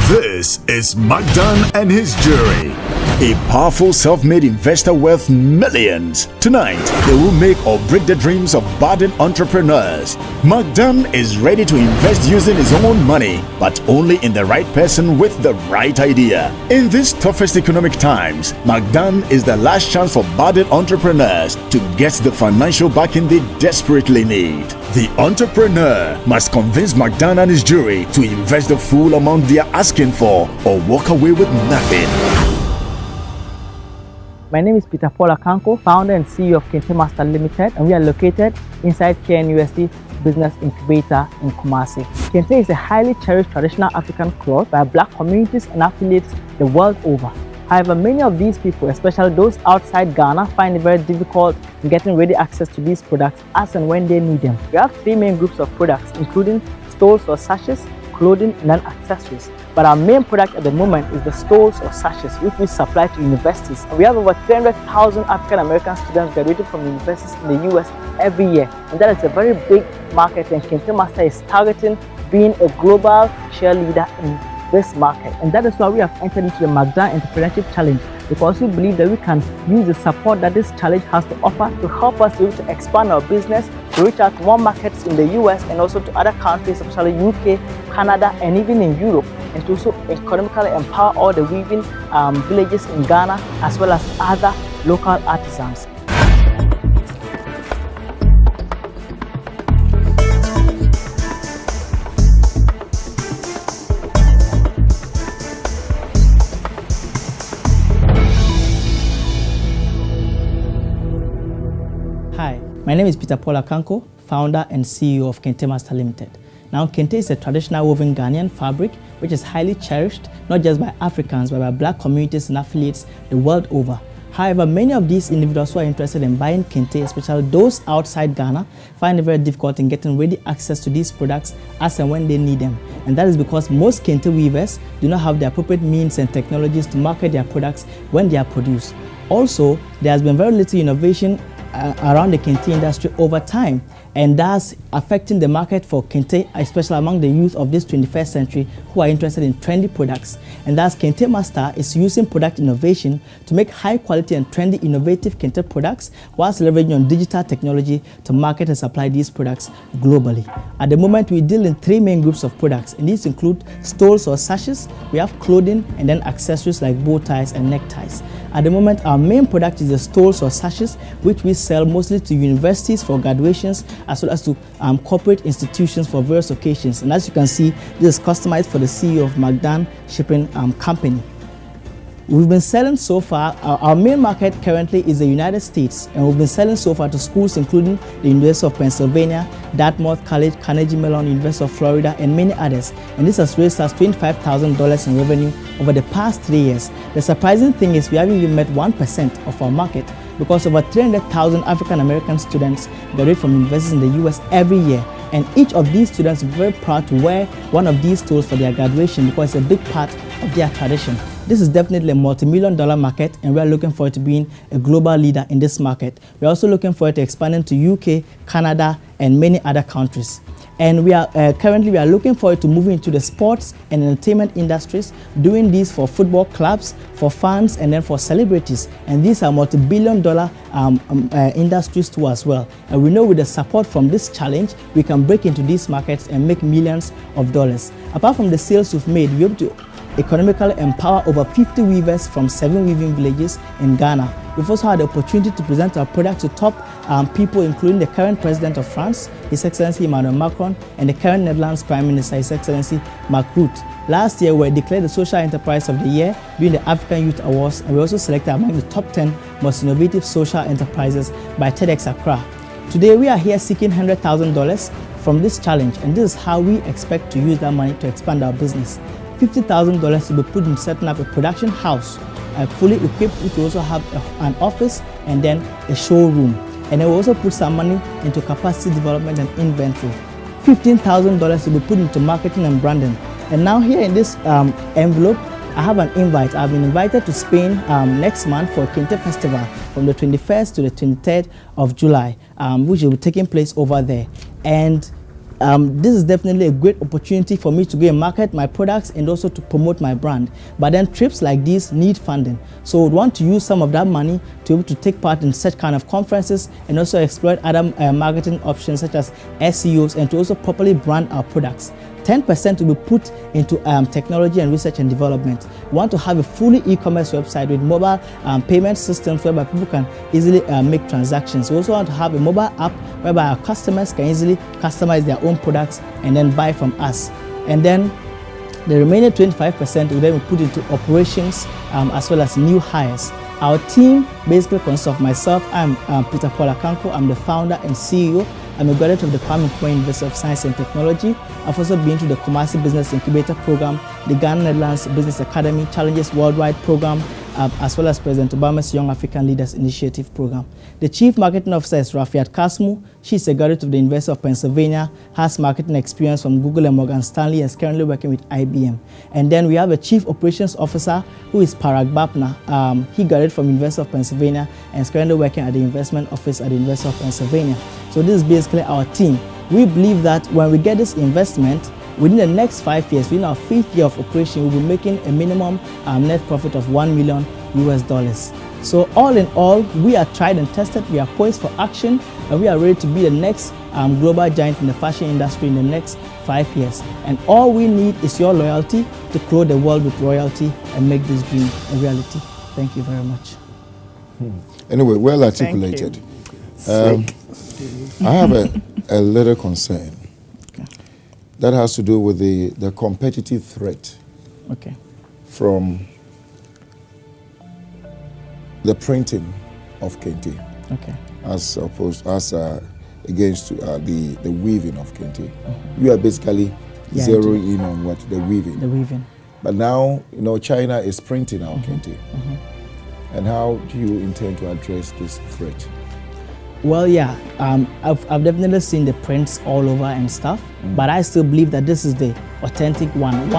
This is McDan and his jury. A powerful self-made investor worth millions. Tonight, they will make or break the dreams of budding entrepreneurs. McDan is ready to invest using his own money, but only in the right person with the right idea. In these toughest economic times, McDan is the last chance for budding entrepreneurs to get the financial backing they desperately need. The entrepreneur must convince McDan and his jury to invest the full amount they are asking for or walk away with nothing. My name is Peter Paul Akanko, founder and CEO of Kente Master Limited, and we are located inside KNUST Business Incubator in Kumasi. Kente is a highly cherished traditional African cloth by Black communities and affiliates the world over. However, many of these people, especially those outside Ghana, find it very difficult in getting ready access to these products as and when they need them. We have three main groups of products, including stoles or sachets, clothing, and then accessories. But our main product at the moment is the stoles or sachets, which we supply to universities. And we have over 300,000 African American students graduating from universities in the US every year. And that is a very big market, and Kente Master is targeting being a global share leader in this market. And that is why we have entered into the McDan Entrepreneurship Challenge, because we believe that we can use the support that this challenge has to offer to help us to expand our business, to reach out to more markets in the US and also to other countries, especially UK, Canada, and even in Europe, and to also economically empower all the weaving villages in Ghana as well as other local artisans. Hi, my name is Peter Paul Akanko, founder and CEO of Kente Master Limited. Now, Kente is a traditional woven Ghanaian fabric which is highly cherished not just by Africans but by Black communities and affiliates the world over. However, many of these individuals who are interested in buying Kente, especially those outside Ghana, find it very difficult in getting ready access to these products as and when they need them. And that is because most Kente weavers do not have the appropriate means and technologies to market their products when they are produced. Also, there has been very little innovation around the Kente industry over time, and thus affecting the market for Kente, especially among the youth of this 21st century who are interested in trendy products. And thus Kente Master is using product innovation to make high quality and trendy innovative Kente products whilst leveraging on digital technology to market and supply these products globally. At the moment, we deal in three main groups of products, and these include stoles or sachets, we have clothing, and then accessories like bow ties and neckties. At the moment, our main product is the stoles or sachets, which we sell mostly to universities for graduations as well as to corporate institutions for various occasions. And as you can see, this is customized for the CEO of McDan Shipping Company. We've been selling so far, our main market currently is the United States, and we've been selling so far to schools including the University of Pennsylvania, Dartmouth College, Carnegie Mellon, University of Florida, and many others. And this has raised us $25,000 in revenue over the past 3 years. The surprising thing is we haven't even met 1% of our market, because over 300,000 African American students graduate from universities in the US every year. And each of these students are very proud to wear one of these stoles for their graduation because it's a big part of their tradition. This is definitely a multi-million-dollar market, and we are looking forward to being a global leader in this market. We're also looking forward to expanding to UK, Canada, and many other countries. And we are currently looking forward to moving into the sports and entertainment industries, doing these for football clubs, for fans, and then for celebrities. And these are multi-billion-dollar industries too as well. And we know with the support from this challenge, we can break into these markets and make millions of dollars. Apart from the sales we've made, we're able to economically empower over 50 weavers from 7 weaving villages in Ghana. We've also had the opportunity to present our product to top people, including the current President of France, His Excellency Emmanuel Macron, and the current Netherlands Prime Minister, His Excellency Mark Rutte. Last year, we were declared the Social Enterprise of the Year during the African Youth Awards, and we were also selected among the top 10 most innovative social enterprises by TEDx Accra. Today, we are here seeking $100,000 from this challenge, and this is how we expect to use that money to expand our business. $50,000 to be put in setting up a production house, fully equipped, which will also have an office and then a showroom. And then we'll also put some money into capacity development and inventory. $15,000 to be put into marketing and branding. And now here in this envelope, I have an invite. I've been invited to Spain next month for a Kente Festival from the 21st to the 23rd of July, which will be taking place over there. And this is definitely a great opportunity for me to go and market my products and also to promote my brand. But then trips like these need funding. So we'd want to use some of that money to be able to take part in such kind of conferences and also exploit other marketing options such as SEOs and to also properly brand our products. 10% will be put into technology and research and development. We want to have a fully e-commerce website with mobile payment systems whereby people can easily make transactions. We also want to have a mobile app whereby our customers can easily customize their own products and then buy from us. And then the remaining 25% will then be put into operations as well as new hires. Our team basically consists of myself. I'm Peter Paul Akanko. I'm the founder and CEO. I'm a graduate of the Kwame Nkrumah University of Science and Technology. I've also been to the Kumasi Business Incubator Program, the Ghana Netherlands Business Academy Challenges Worldwide Program, as well as President Obama's Young African Leaders Initiative Program. The Chief Marketing Officer is Rafiat Kasmu. She's a graduate of the University of Pennsylvania, has marketing experience from Google and Morgan Stanley, and is currently working with IBM. And then we have a Chief Operations Officer who is Parag Bapna. He graduated from University of Pennsylvania and is currently working at the Investment Office at the University of Pennsylvania. So this is basically our team. We believe that when we get this investment, within the next 5 years, within our 5th year of operation, we'll be making a minimum net profit of $1 million US. So all in all, we are tried and tested, we are poised for action, and we are ready to be the next global giant in the fashion industry in the next 5 years. And all we need is your loyalty to clothe the world with royalty and make this dream a reality. Thank you very much. Anyway, well articulated. I have a little concern. Okay. That has to do with the competitive threat from the printing of kente, as opposed against the weaving of kente. You are basically zeroing in on what the weaving. The weaving. But now China is printing our kente. And how do you intend to address this threat? Well, yeah, I've definitely seen the prints all over and stuff, but I still believe that this is the authentic one.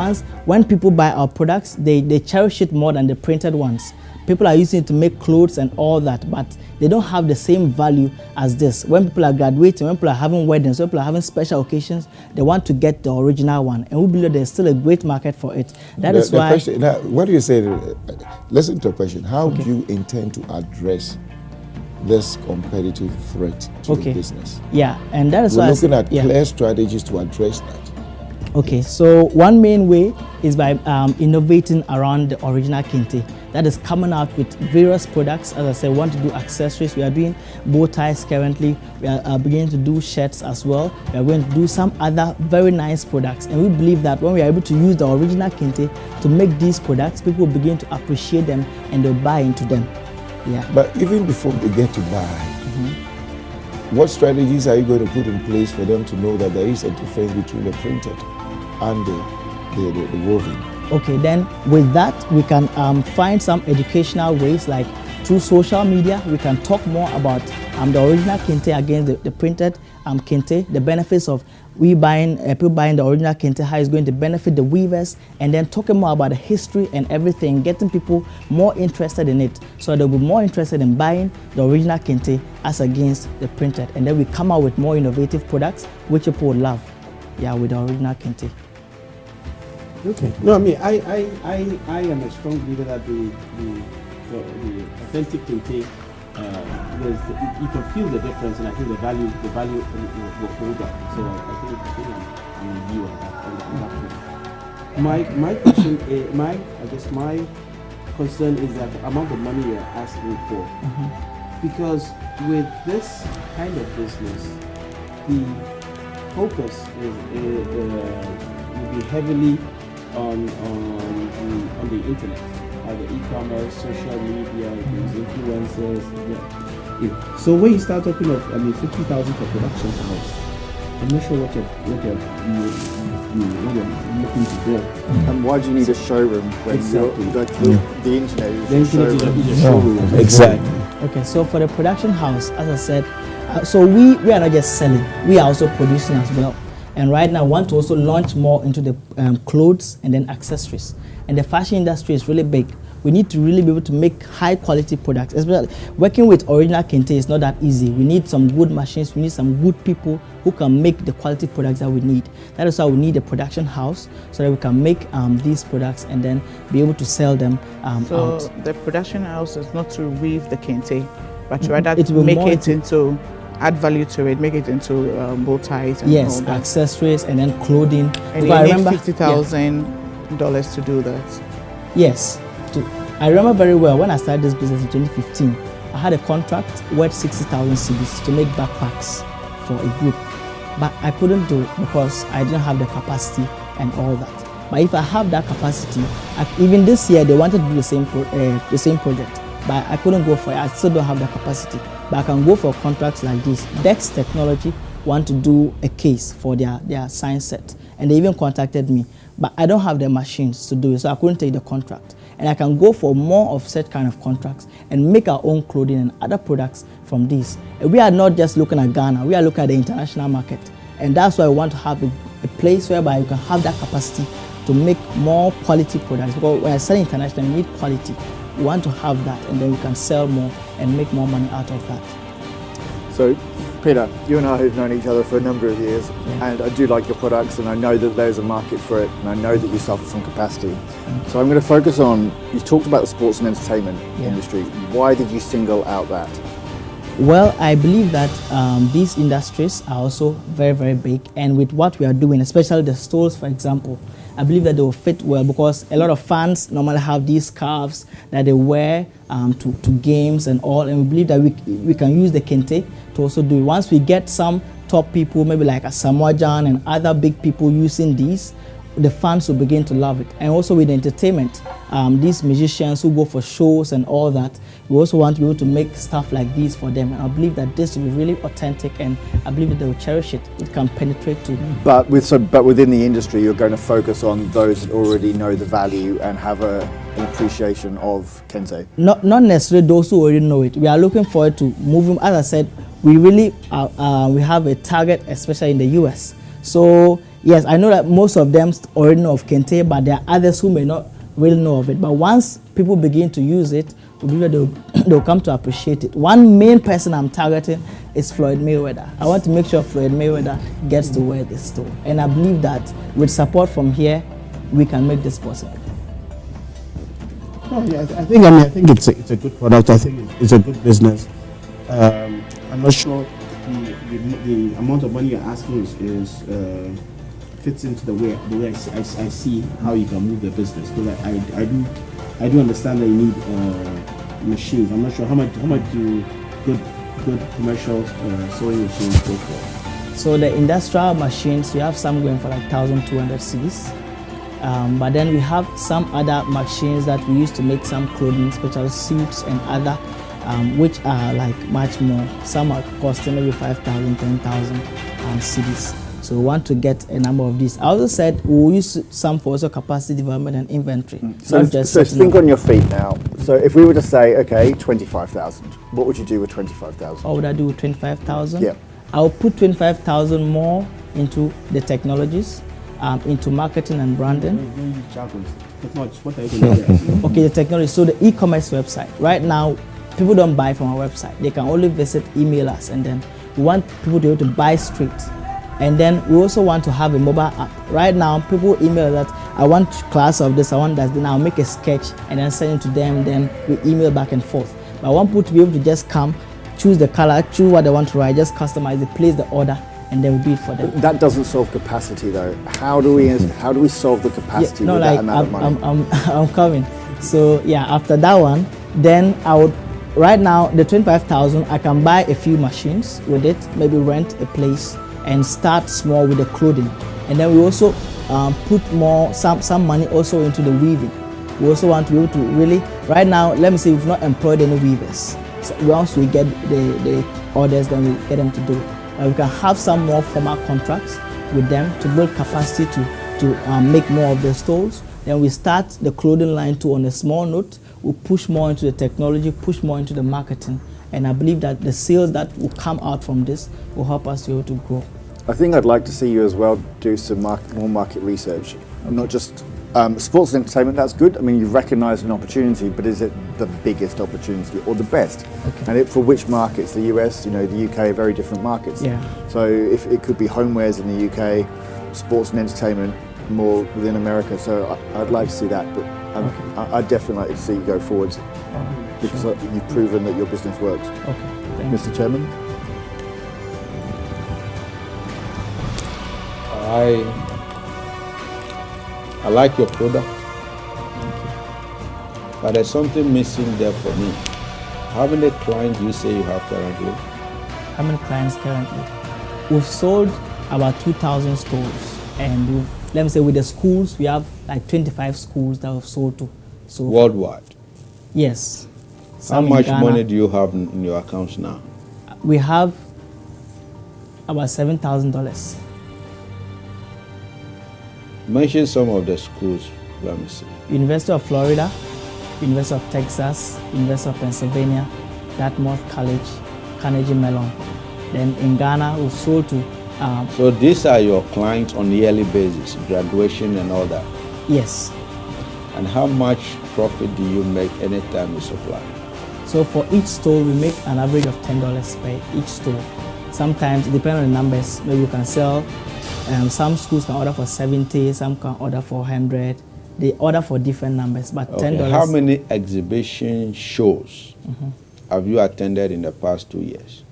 When people buy our products, they cherish it more than the printed ones. People are using it to make clothes and all that, but they don't have the same value as this. When people are graduating, when people are having weddings, when people are having special occasions, they want to get the original one, and we believe there's still a great market for it. That is why. Question, now, what do you say? Listen to the question. How do you intend to address this competitive threat to the business? Yeah, and that is We're why looking at clear strategies to address that. Okay, so one main way is by innovating around the original kente. That is coming out with various products. As I said, we want to do accessories. We are doing bow ties currently. We are beginning to do shirts as well. We are going to do some other very nice products. And we believe that when we are able to use the original kente to make these products, people will begin to appreciate them and they'll buy into them. Yeah. But even before they get to buy, what strategies are you going to put in place for them to know that there is a difference between the printed and the woven? Okay, then with that, we can find some educational ways, like through social media. We can talk more about the original kente against the printed kente, the benefits of people buying the original kente, how it's going to benefit the weavers, and then talking more about the history and everything, getting people more interested in it, so they'll be more interested in buying the original kente as against the printed. And then we come out with more innovative products which people will love, with the original kente. Okay. No, I mean, I am a strong believer that the authentic kente, you can feel the difference, and I think the value will hold up. So I think I'm with you on that. My question is, my concern is that the amount of money you're asking for, because with this kind of business, the focus will be heavily on the internet, the e-commerce, social media, influencers. So when you start talking of 50,000 for production house, I'm not sure what you're looking to do. And why do you need a showroom when the internet is a showroom? Exactly. Okay, so for the production house, as I said, so we are not just selling, we are also producing as well. And right now, I want to also launch more into the clothes and then accessories. And the fashion industry is really big. we need to really be able to make high quality products. Especially working with original Kente is not that easy. We need some good machines, we need some good people who can make the quality products that we need. That is why we need a production house so that we can make these products and then be able to sell them so out. the production house is not to weave the Kente, but to rather it will make it into, add value to it, make it into bow ties and yes, all that. accessories and then clothing. And you need $50,000 to do that. Yes. I remember very well when I started this business in 2015, I had a contract worth 60,000 cedis to make backpacks for a group. But I couldn't do it because I didn't have the capacity and all that. But if I have that capacity, even this year they wanted to do the same project, but I couldn't go for it. I still don't have the capacity. But I can go for contracts like this. Dex Technology want to do a case for their science set, and they even contacted me. But I don't have the machines to do it, so I couldn't take the contract. And I can go for more of such kind of contracts and make our own clothing and other products from this. And we are not just looking at Ghana, we are looking at the international market. And that's why we want to have a place whereby you can have that capacity to make more quality products. Because when I sell international, you need quality. We want to have that, and then we can sell more and make more money out of that. So, Peter, you and I have known each other for a number of years, and I do like your products, and I know that there's a market for it, and I know that you suffer from capacity. So I'm going to focus on, you talked about the sports and entertainment industry. Why did you single out that? Well, I believe that these industries are also very, very big, and with what we are doing, especially the stores, for example, I believe that they will fit well because a lot of fans normally have these scarves that they wear to games and all, and we believe that we can use the Kente to also do it. Once we get some top people, maybe like a Samoa Jan and other big people using these, the fans will begin to love it. And also with entertainment, these musicians who go for shows and all that, we also want to be able to make stuff like these for them. And I believe that this will be really authentic, and I believe that they will cherish it. It can penetrate to them. But within the industry, you're going to focus on those that already know the value and have an appreciation of Kente. Not necessarily those who already know it. We are looking forward to moving. As I said, we really we have a target, especially in the US. So yes, I know that most of them already know of Kente, but there are others who may not really know of it. But once people begin to use it, we believe that they'll come to appreciate it. One main person I'm targeting is Floyd Mayweather. I want to make sure Floyd Mayweather gets to wear this store. And I believe that with support from here, we can make this possible. Oh, yeah, I think it's a good product. I think it's a good business. I'm not sure the amount of money you're asking is fits into the way I see how you can move the business. Because I do understand that you need machines. I'm not sure how much do good commercial sewing machines go for. So the industrial machines, we have some going for like 1,200 cedis. But then we have some other machines that we use to make some clothing, special suits and other, which are like much more. Some are costing maybe 5,000, 10,000 cedis. So we want to get a number of these. I also said we'll use some for also capacity development and inventory. So think on your feet now. So if we were to say, okay, 25,000, what would you do with 25,000? What would I do with 25,000? Yeah. I'll put 25,000 more into the technologies, into marketing and branding. What are you going to do? Okay, the technology. So the e-commerce website. Right now, people don't buy from our website. They can only visit, email us, and then we want people to be able to buy straight. And then we also want to have a mobile app. Right now, people email that I want class of this, I want that. Then I'll make a sketch and then send it to them. Then we email back and forth. But I want people to be able to just come, choose the color, choose what they want to write, just customize it, place the order, and then we do it for them. That doesn't solve capacity, though. How do we solve the capacity with that amount of money? I'm coming. So yeah, after that one, then I would. Right now, the 25,000, I can buy a few machines with it, maybe rent a place, and start small with the clothing. And then we also put some money also into the weaving. We also want to be able to really, right now, let me say we've not employed any weavers. So once we get the orders, then we get them to do it. And we can have some more formal contracts with them to build capacity to make more of the stores. Then we start the clothing line too on a small note. We push more into the technology, push more into the marketing. And I believe that the sales that will come out from this will help us to be able to grow. I think I'd like to see you as well do some more market research. Not just Sports and entertainment, that's good. I mean, you've recognised an opportunity, but is it the biggest opportunity or the best? Okay. And for which markets? The US, the UK, very different markets. Yeah. So if it could be homewares in the UK, sports and entertainment more within America. So I'd like to see that, but I'd definitely like to see you go forwards because you've proven that your business works. Okay. Thank you. Mr. Chairman? I like your product, but there's something missing there for me. How many clients do you say you have currently? How many clients currently? We've sold about 2,000 stores, and let me say with the schools, we have like 25 schools that we've sold to. So Worldwide? Yes. How much money do you have in your accounts now? We have about $7,000. Mention some of the schools, let me see. University of Florida, University of Texas, University of Pennsylvania, Dartmouth College, Carnegie Mellon. Then in Ghana, we've sold to... So these are your clients on a yearly basis, graduation and all that? Yes. And how much profit do you make anytime you supply? So for each store, we make an average of $10 per each store. Sometimes, depending on the numbers, maybe you can sell, some schools can order for 70, some can order for 100. They order for different numbers, but $10. How many exhibition shows have you attended in the past 2 years?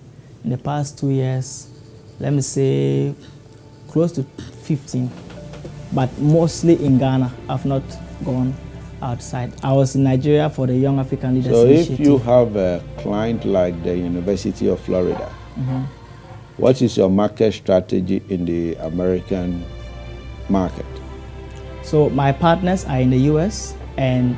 In the past 2 years, let me say close to 15, but mostly in Ghana. I've not gone outside. I was in Nigeria for the Young African Leaders Initiative. So if you have a client like the University of Florida, what is your market strategy in the American market? So my partners are in the US, and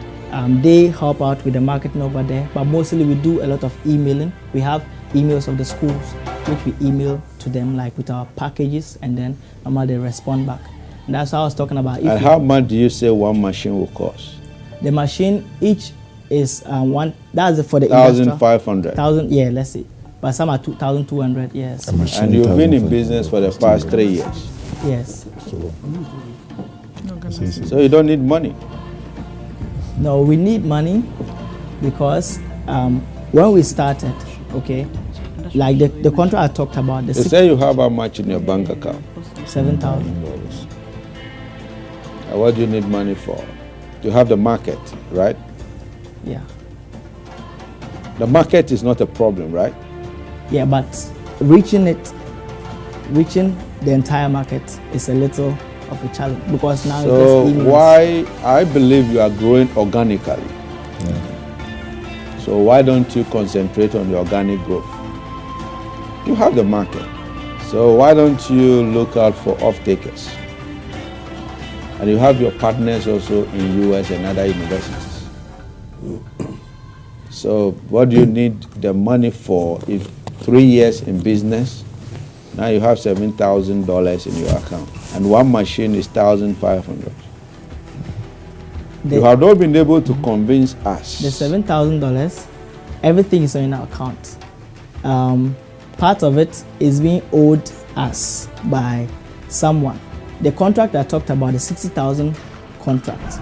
they help out with the marketing over there, but mostly we do a lot of emailing. We have emails of the schools, which we email to them like with our packages, and then normally they respond back. And that's how I was talking about. And how much do you say one machine will cost? The machine each is one. That's for the 1,500. 1,000, yeah, let's say. But some are 2,200. Yes. And you've been in business for the past 3 years. Yes. So you don't need money. No, we need money because when we started, okay, like the contract I talked about, You say you have how much in your bank account? $7,000. And what do you need money for? You have the market, right? Yeah. The market is not a problem, right? Yeah, but reaching the entire market is a little of a challenge because now So it's just why I believe you are growing organically. So why don't you concentrate on the organic growth? You have the market. So why don't you look out for off-takers? And you have your partners also in US and other universities. So what do you need the money for? If 3 years in business, now you have $7,000 in your account, and one machine is $1,500. You have not been able to convince us. The $7,000, everything is in our account. Part of it is being owed us by someone. The contract I talked about, the 60,000 contract,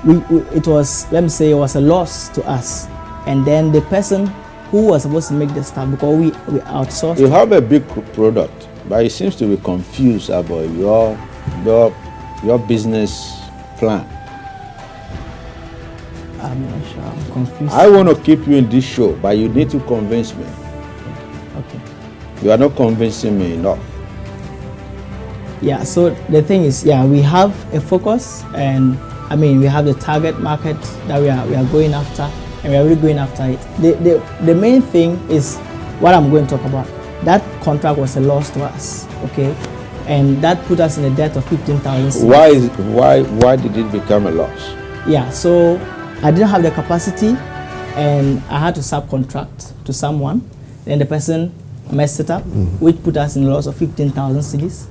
it was, let me say, it was a loss to us. And then the person who was supposed to make the stuff, because we outsourced. You have a big product, but it seems to be confused about your business plan. I'm not sure. I'm confused. I want to keep you in this show, but you need to convince me. Okay. You are not convincing me enough. Yeah, so the thing is, yeah, we have a focus, and I mean, we have the target market that we are going after, and we are really going after it. The main thing is what I'm going to talk about. That contract was a loss to us, okay? And that put us in a debt of 15,000. Why did it become a loss? Yeah, so I didn't have the capacity, and I had to subcontract to someone. Then the person messed it up, which put us in a loss of 15,000 cedis.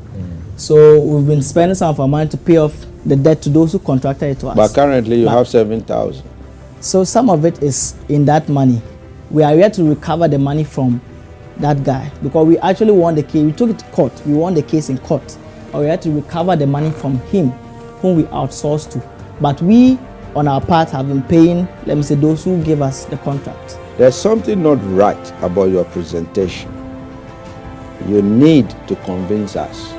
So we've been spending some of our money to pay off the debt to those who contracted it to us. But currently you have 7,000. So some of it is in that money. We are yet to recover the money from that guy because we actually won the case. We took it to court. We won the case in court. But we had to recover the money from him whom we outsource to. But we, on our part, have been paying, let me say, those who give us the contract. There's something not right about your presentation. You need to convince us.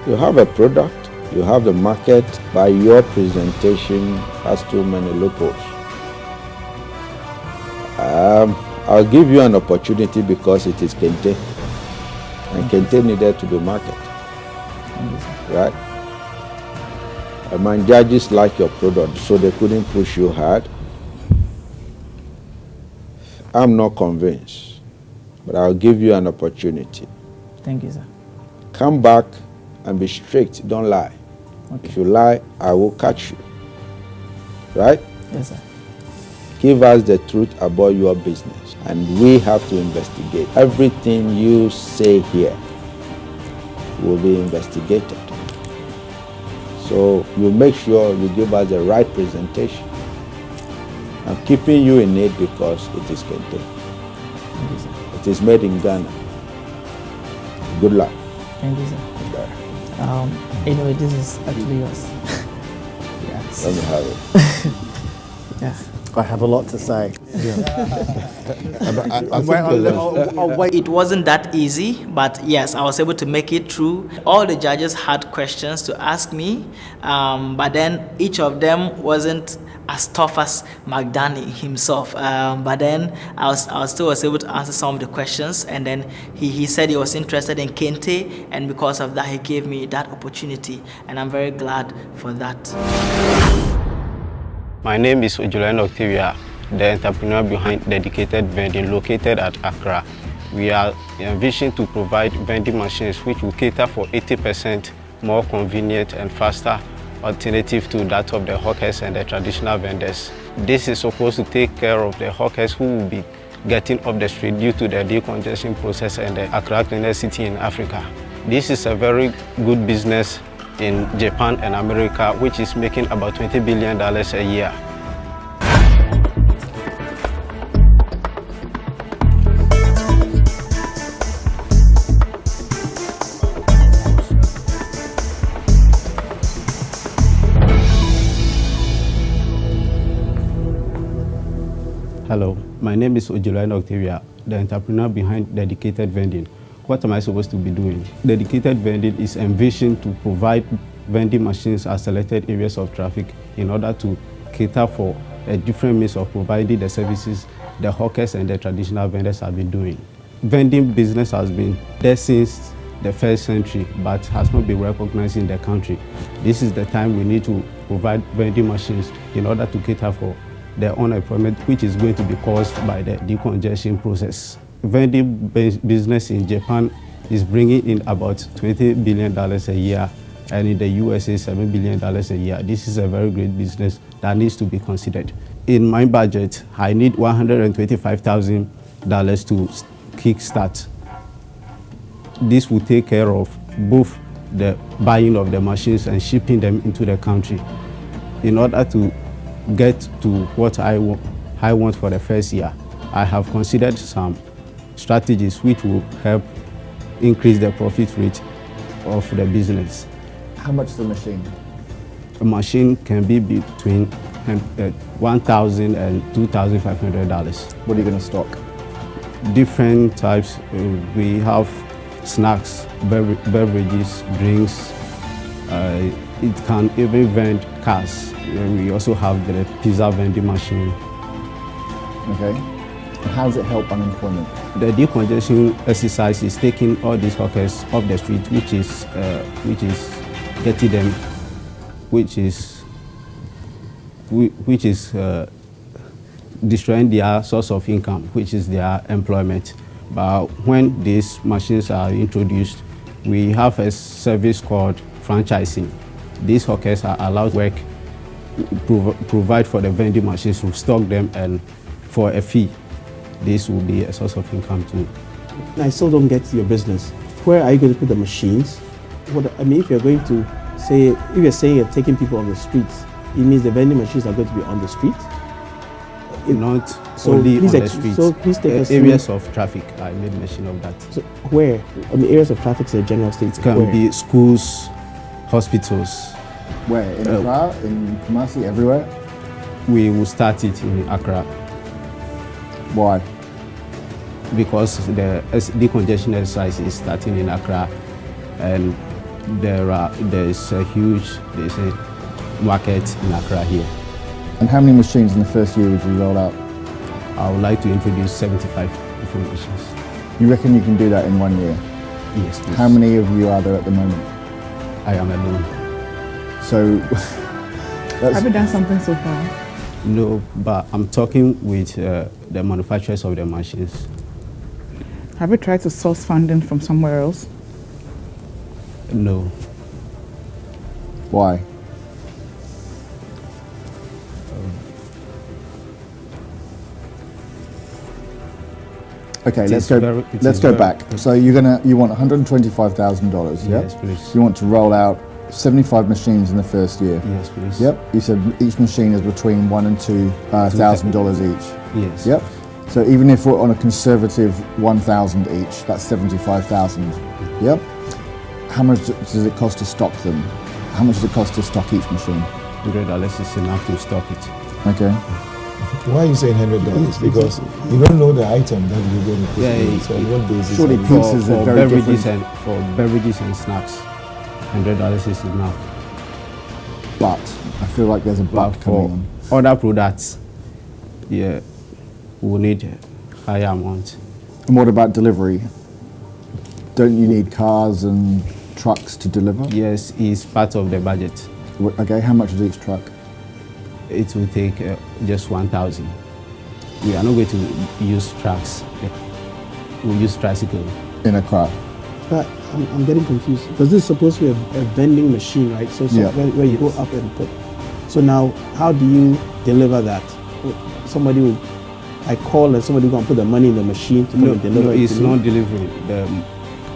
You have a product, you have the market, but your presentation has too many loopholes. I'll give you an opportunity because it is Kente, and Kente needed to be marketed, right? And judges like your product, so they couldn't push you hard. I'm not convinced, but I'll give you an opportunity. Thank you, sir. Come back and be strict, don't lie. Okay. If you lie, I will catch you, right? Yes, sir. Give us the truth about your business, and we have to investigate. Everything you say here will be investigated. So you make sure you give us the right presentation. I'm keeping you in it because it is Kente. Thank you, sir. It is made in Ghana. Good luck. Thank you, sir. Bye. Anyway, this is actually yours. Yes. Let me have it. Yeah. I have a lot to say. I'll wait. It wasn't that easy, but yes, I was able to make it through. All the judges had questions to ask me, but then each of them wasn't as tough as McDan himself. But then I still was able to answer some of the questions, and then he said he was interested in Kente, and because of that, he gave me that opportunity, and I'm very glad for that. My name is Ojulain Octavia, the entrepreneur behind Dedicated Vending, located at Accra. We are envisioned to provide vending machines which will cater for 80% more convenient and faster alternative to that of the hawkers and the traditional vendors. This is supposed to take care of the hawkers who will be getting off the street due to the decongestion process and the Accra cleanest city in Africa. This is a very good business in Japan and America, which is making about $20 billion a year. Hello, my name is Ojulain Octavia, the entrepreneur behind Dedicated Vending. What am I supposed to be doing? Dedicated Vending is envisioned to provide vending machines at selected areas of traffic in order to cater for a different means of providing the services the hawkers and the traditional vendors have been doing. Vending business has been there since the first century, but has not been recognized in the country. This is the time we need to provide vending machines in order to cater for the unemployment which is going to be caused by the decongestion process. Vending business in Japan is bringing in about $20 billion a year, and in the USA, $7 billion a year. This is a very great business that needs to be considered. In my budget, I need $125,000 to kickstart. This will take care of both the buying of the machines and shipping them into the country. In order to get to what I want for the first year, I have considered some strategies which will help increase the profit rate of the business. How much is the machine? A machine can be between $1,000 and $2,500. What are you going to stock? Different types. We have snacks, beverages, drinks. It can even vend cars. We also have the pizza vending machine. Okay. And how does it help unemployment? The decongestion exercise is taking all these hawkers off the street, which is getting them, which is destroying their source of income, which is their employment. But when these machines are introduced, we have a service called franchising. These hawkers are allowed to work, provide for the vending machines, to stock them, and for a fee. This will be a source of income too. I still don't get your business. Where are you going to put the machines? If you're going to say, if you're saying you're taking people on the streets, it means the vending machines are going to be on the street? Not only on the streets. So please take us areas of traffic. I made mention of that. So where? Areas of traffic in the general state. It can be schools, hospitals, Where? In Accra, in Kumasi, everywhere? We will start it in Accra Why? because the decongestion exercise is starting in Accra, and there's a market in Accra here. And how many machines in the first year would you roll out? I would like to introduce 75 different machines. You reckon you can do that in 1 year? Yes, please. How many of you are there at the moment? I am alone. So, Have you done something so far? No, but I'm talking with the manufacturers of the machines. Have you tried to source funding from somewhere else? No. why? Okay, let's go back. So you want $125,000, yeah? Yes, please. You want to roll out 75 machines in the first year. Yes, please. Yep. You said each machine is between $1,000 and $2,000 each. Yes. Yep. So even if we're on a conservative 1,000 each, that's 75,000. Yep. How much does it cost to stock them? How much does it cost to stock each machine? $100 is enough to stock it. Okay. Why are you saying $100? Because you don't know the item that you're going to put in. So on what basis? Surely pieces are very different. For beverages and snacks, $100 is enough. But I feel like there's a but for coming other products, yeah, we'll need a higher amount. And what about delivery? Don't you need cars and trucks to deliver? Yes, it's part of the budget. Okay, how much is each truck? It will take just 1,000. We are not going to use trucks. We'll use tricycle. In a car? But I'm getting confused because this is supposed to be a vending machine, right? So Yeah. where you go up and put. So now, how do you deliver that? Somebody will, I call and somebody will go and put the money in the machine to come and deliver it. It's not delivery.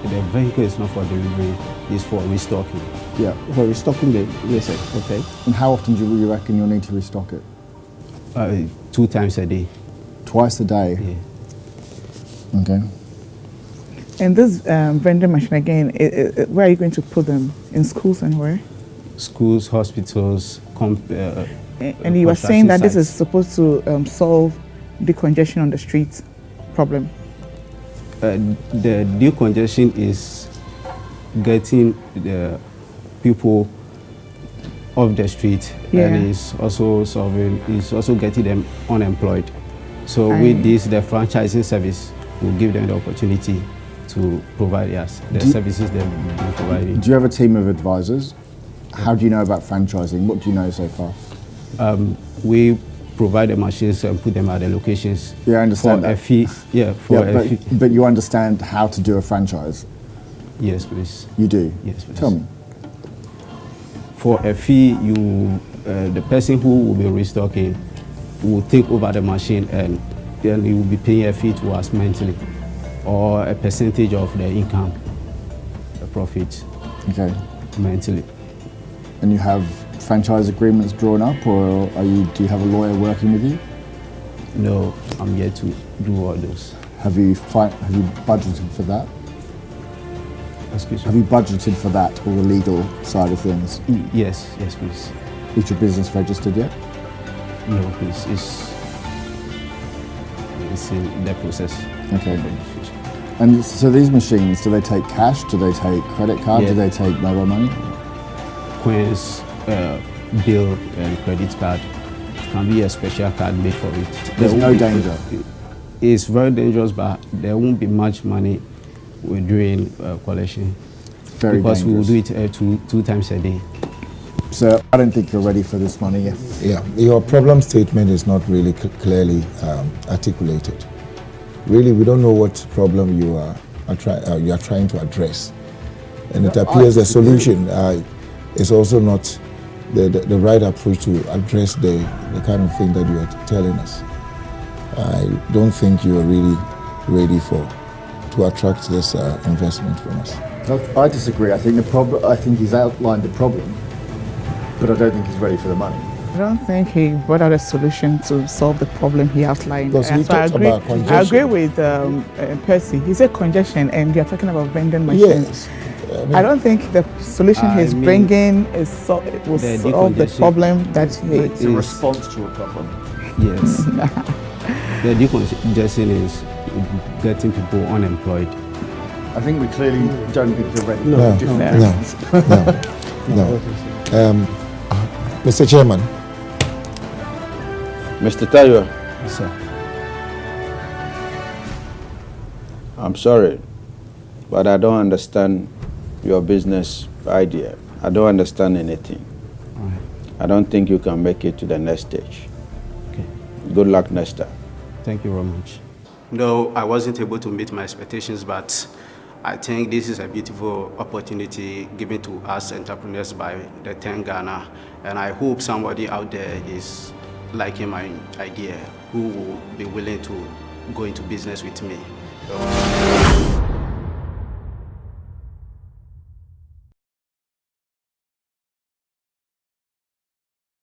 The vehicle is not for delivery. It's for restocking. Yeah. For restocking the research, okay. And how often do you reckon you'll need to restock it? 2 times a day. Twice a day? Yeah. Okay. And this vending machine again, where are you going to put them? In schools and where? Schools, hospitals, And you were saying that this is supposed to solve the congestion on the streets problem. The decongestion is getting the people off the street, and is also getting them unemployed. So with this, the franchising service will give them the opportunity to provide the services they've been providing. Do you have a team of advisors? How do you know about franchising? What do you know so far? We provide the machines and put them at the locations. Yeah, I understand for that. a fee. Yeah, for a fee. But you understand how to do a franchise? Yes, please. You do? Yes, please. Tell me. For a fee, the person who will be restocking will take over the machine, and then he will be paying a fee to us monthly, or a percentage of the income, the profit. Okay. Monthly. And you have franchise agreements drawn up, or do you have a lawyer working with you? No, I'm yet to do all those. Have you budgeted for that? Excuse me? Have you budgeted for that, or the legal side of things? Yes, please. Is your business registered yet? No, please. It's in the process. Okay. And so these machines, do they take cash? Do they take credit card? Yeah. Do they take mobile money? Coins, bill, and credit card. It can be a special card made for it. There's no danger. It's very dangerous, but there won't be much money during collection. Very because dangerous. we will do it 2 times a day. So I don't think you're ready for this money yet. Yeah, your problem statement is not really clearly articulated. Really, we don't know what problem you are trying to address, and it appears the solution is also not the right approach to address the kind of thing that you are telling us. I don't think you are really ready to attract this investment from us. I disagree. I think he's outlined the problem, but I don't think he's ready for the money. I don't think he brought out a solution to solve the problem he outlined. Because he So I talked agree, about congestion. I agree with Percy. He said congestion, and you're talking about vending machines. Yes. I don't think the solution he's bringing will solve the problem that it's a response to a problem. Yes. The decongestion is getting people unemployed. I think we clearly don't need to rate No. Mr. Chairman. Mr. Tayo, Yes, sir. I'm sorry, but I don't understand your business idea. I don't understand anything. All right. I don't think you can make it to the next stage. Okay. Good luck next time. Thank you very much. No, I wasn't able to meet my expectations, but I think this is a beautiful opportunity given to us entrepreneurs by the 10 Ghana, and I hope somebody out there is liking my idea who will be willing to go into business with me. So,